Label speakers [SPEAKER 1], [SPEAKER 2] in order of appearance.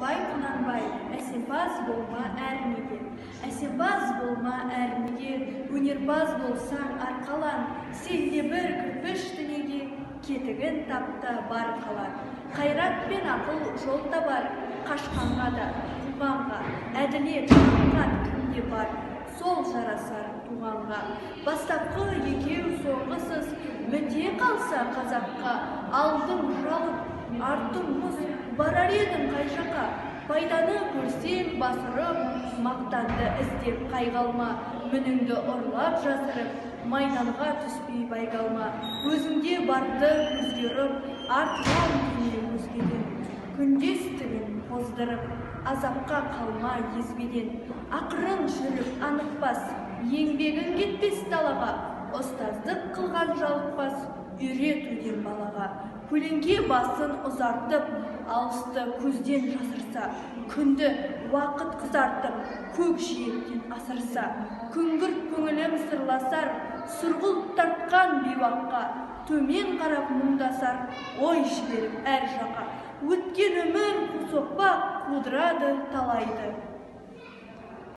[SPEAKER 1] Бай Құнанбай, әсемпаз болма әрнеге, әсемпаз болма әрнеге, өнерпаз болсаң арқалан, сенде бір кірпіш дүниеге, кетігін тапта бар қалар. Қайрат пен ақыл жол табар, қашқанға да, туғанға, әділет қанған кімде бар, сол жарасар туғанға. Бастапқы екеу соңғысыз, біте қалса қазаққа, алдың жалып, артың мұз, барар едің қай жаққа. Пайданы көрсең басырып, мақтанды іздеп қайғалма, мініңді ұрлап жасырып, майданға түспей байгалма. Өзіңде барды өзгеріп, артынан келе өзгеден, күндестігін қоздырып, азапқа қалма езбеден. Ақырын жүріп анықпас, еңбегін кетпес далаға, ұстаздық қылған жалықпас, үйретуден балаға. Көлеңке басын ұзартып, алысты көзден жасырса, күнді уақыт қызартып, көк жиектен асырса, күңгірт көңілім сырласар, сұрғылт тартқан бейуаққа, төмен қарап мұңдасар, ой жіберіп әр жаққа. Өткен өмір соқпақ қудырады талайды.